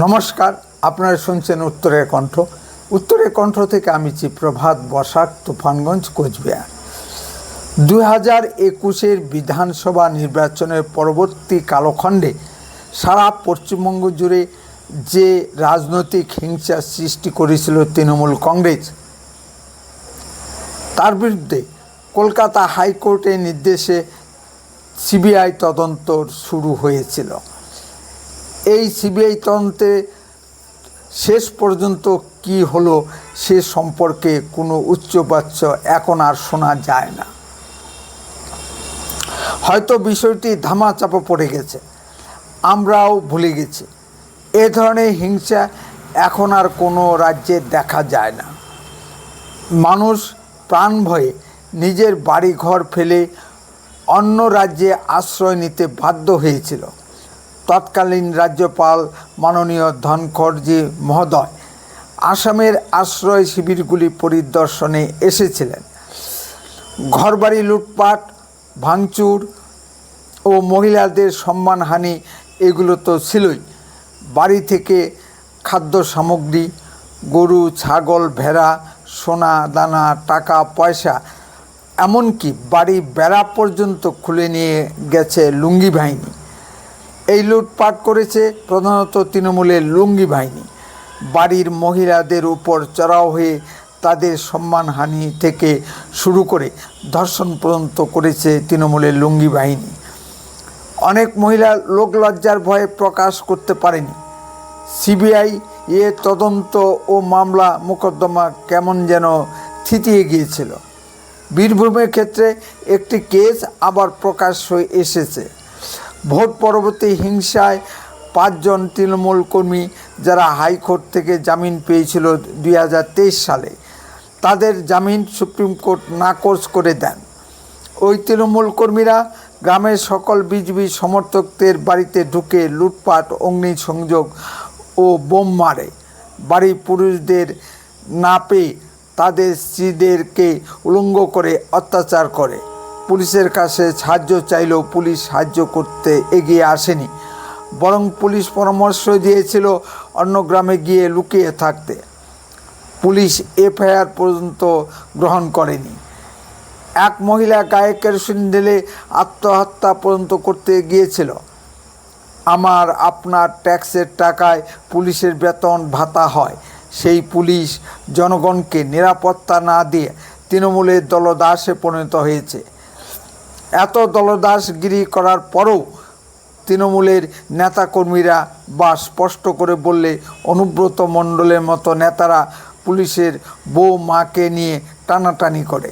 নমস্কার, আপনারা শুনছেন উত্তরের কণ্ঠ। উত্তরের কণ্ঠ থেকে আমি প্রভাত বসাক, তুফানগঞ্জ, কোচবিহার। 2021-এর বিধানসভা নির্বাচনের পরবর্তী কালখণ্ডে সারা পশ্চিমবঙ্গ জুড়ে যে রাজনৈতিক হিংসা সৃষ্টি করেছিল তৃণমূল কংগ্রেস, তার বিরুদ্ধে কলকাতা হাইকোর্টের নির্দেশে সিবিআই তদন্ত শুরু হয়েছিল। এই সিবিআই তদন্তে শেষ পর্যন্ত কি হলো সে সম্পর্কে কোনো উচ্চবাচ্য এখন আর শোনা যায় না। হয়তো বিষয়টি ধামাচাপা পড়ে গেছে, আমরাও ভুলে গেছি। এ ধরনের হিংসা এখন আর কোনো রাজ্যে দেখা যায় না। মানুষ প্রাণ ভয়ে নিজের বাড়িঘর ফেলে অন্য রাজ্যে আশ্রয় নিতে বাধ্য হয়েছিল। তৎকালীন রাজ্যপাল মাননীয় ধনখড়জি মহোদয় আসামের আশ্রয় শিবিরগুলি পরিদর্শনে এসেছিলেন। ঘরবাড়ি লুটপাট, ভাঙচুর ও মহিলাদের সম্মানহানি এগুলো তো ছিলই। বাড়ি থেকে খাদ্য সামগ্রী, গরু, ছাগল, ভেড়া, সোনা দানা, টাকা পয়সা, এমনকি বাড়ি বেড়া পর্যন্ত খুলে নিয়ে গেছে লুঙ্গি বাহিনী। এই লুটপাট করেছে প্রধানত তৃণমূলের লুঙ্গি বাহিনী। বাড়ির মহিলাদের উপর চড়াও হয়ে তাদের সম্মানহানি থেকে শুরু করে ধর্ষণ পর্যন্ত করেছে তৃণমূলের লুঙ্গি বাহিনী। অনেক মহিলা লোকলজ্জার ভয়ে প্রকাশ করতে পারেনি। সিবিআই তদন্ত ও মামলা মোকদ্দমা কেমন যেন থিতিয়ে গিয়েছিল। বীরভূমের ক্ষেত্রে একটি কেস আবার প্রকাশ হয়ে এসেছে। ভোট পরবর্তী হিংসায় 5 জন তৃণমূল কর্মী যারা হাইকোর্ট থেকে জামিন পেয়েছিল 2023 সালে, তাদের জামিন সুপ্রিম কোর্ট নাকচ করে দেন। ওই তৃণমূল কর্মীরা গ্রামের সকল বিজেপি সমর্থকদের বাড়িতে ঢুকে লুটপাট, অগ্নিসংযোগ ও বোম মারে। বাড়ির পুরুষদের না পেয়ে তাদের স্ত্রীদেরকে উলঙ্গ করে অত্যাচার করে। পুলিশের কাছে সাহায্য চাইলেও পুলিশ সাহায্য করতে এগিয়ে আসেনি, বরং পুলিশ পরামর্শ দিয়েছিল অন্য গ্রামে গিয়ে লুকিয়ে থাকতে। পুলিশ এফআইআর পর্যন্ত গ্রহণ করেনি। এক মহিলা গায়ে কেরোসিন ঢেলে আত্মহত্যা পর্যন্ত করতে গিয়েছিল। আমার আপনার ট্যাক্সের টাকায় পুলিশের বেতন ভাতা হয়, সেই পুলিশ জনগণকে নিরাপত্তা না দিয়ে তৃণমূলের দলদাসে পরিণত হয়েছে। এত দলদাসগিরি করার পরও তৃণমূলের নেতাকর্মীরা বা স্পষ্ট করে বললে অনুব্রত মণ্ডলের মতো নেতারা পুলিশের বউ মাকে নিয়ে টানাটানি করে।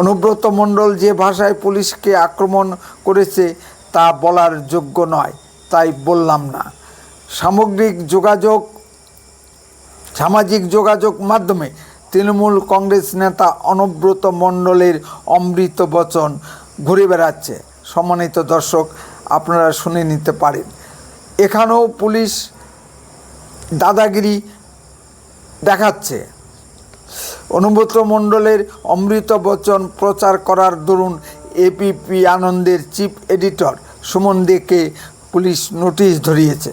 অনুব্রত মণ্ডল যে ভাষায় পুলিশকে আক্রমণ করেছে তা বলার যোগ্য নয়, তাই বললাম না। সামাজিক যোগাযোগ মাধ্যমে তৃণমূল কংগ্রেস নেতা অনুব্রত মণ্ডলের অমৃত বচন ঘুরে বেড়াচ্ছে। সম্মানিত দর্শক, আপনারা শুনে নিতে পারেন। এখানেও পুলিশ দাদাগিরি দেখাচ্ছে। অনুব্রত মণ্ডলের অমৃত বচন প্রচার করার দরুন এবিপি আনন্দের চিফ এডিটর সুমন দেকে পুলিশ নোটিশ ধরিয়েছে।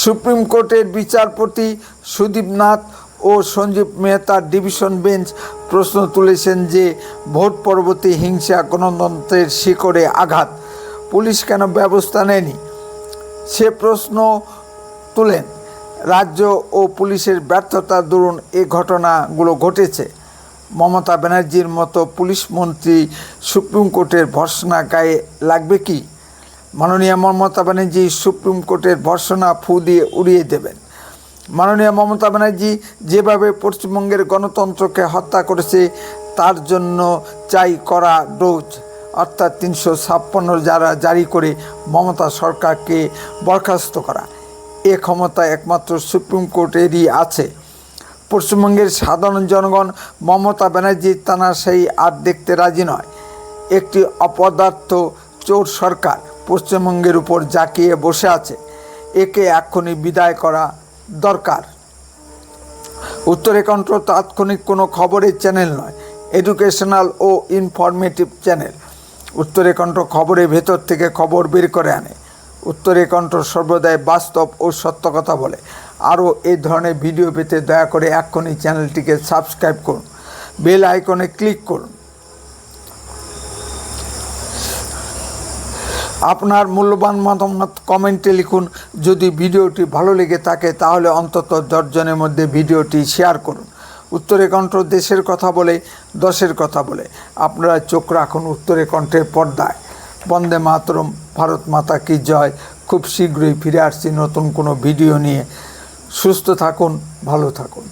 সুপ্রিম কোর্টের বিচারপতি সুদীপ নাথ ও সঞ্জীব মেহতার ডিভিশন বেঞ্চ প্রশ্ন তুলেছেন যে ভোট পরবর্তী হিংসা গণতন্ত্রের শিকড়ে আঘাত, পুলিশ কেন ব্যবস্থা নেয়নি সে প্রশ্ন তুলেন। রাজ্য ও পুলিশের ব্যর্থতার দরুন এ ঘটনাগুলো ঘটেছে। মমতা ব্যানার্জির মতো পুলিশ মন্ত্রী সুপ্রিম কোর্টের ভর্ৎসনা গায়ে লাগবে কি? মাননীয় মমতা ব্যানার্জি সুপ্রিম কোর্টের ভর্ৎসনা ফু দিয়ে উড়িয়ে দেবেন। মাননীয় মমতা ব্যানার্জি যেভাবে পশ্চিমবঙ্গের গণতন্ত্রকে হত্যা করেছে তার জন্য চাই করা ডোজ, অর্থাৎ 356 যারা জারি করে মমতা সরকারকে বরখাস্ত করা। এ ক্ষমতা একমাত্র সুপ্রিম কোর্টেরই আছে। পশ্চিমবঙ্গের সাধারণ জনগণ মমতা ব্যানার্জির তানাশাহি আর দেখতে রাজি নয়। একটি অপদার্থ চোর সরকার পশ্চিমবঙ্গের উপর জাঁকিয়ে বসে আছে। একে এক্ষুনি বিদায় করা দরকার। উত্তরের কণ্ঠ তাৎক্ষণিক কোনো খবরের চ্যানেল নয়, এডুকেশনাল ও ইনফরমেটিভ চ্যানেল। উত্তরের কণ্ঠ খবরের ভেতর থেকে খবর বের করে আনে। উত্তরে কণ্ঠ সর্বদাই বাস্তব ও সত্য কথা বলে। আরও এই ধরনের ভিডিও পেতে দয়া করে এক্ষুনি চ্যানেলটিকে সাবস্ক্রাইব করুন, বেল আইকনে ক্লিক করুন। আপনার মূল্যবান মতামত কমেন্টে লিখুন। যদি ভিডিওটি ভালো লেগে থাকে তাহলে অন্তত 10 জনের মধ্যে ভিডিওটি শেয়ার করুন। উত্তরে কণ্ঠ দেশের কথা বলে, দশের কথা বলে। আপনারা চোখ রাখুন উত্তরে কণ্ঠের পর্দায়। বন্দে মাতরম, ভারত মাতা কি জয়। খুব শীঘ্রই ফিরে আসছি নতুন কোনো ভিডিও নিয়ে। সুস্থ থাকুন, ভালো থাকুন।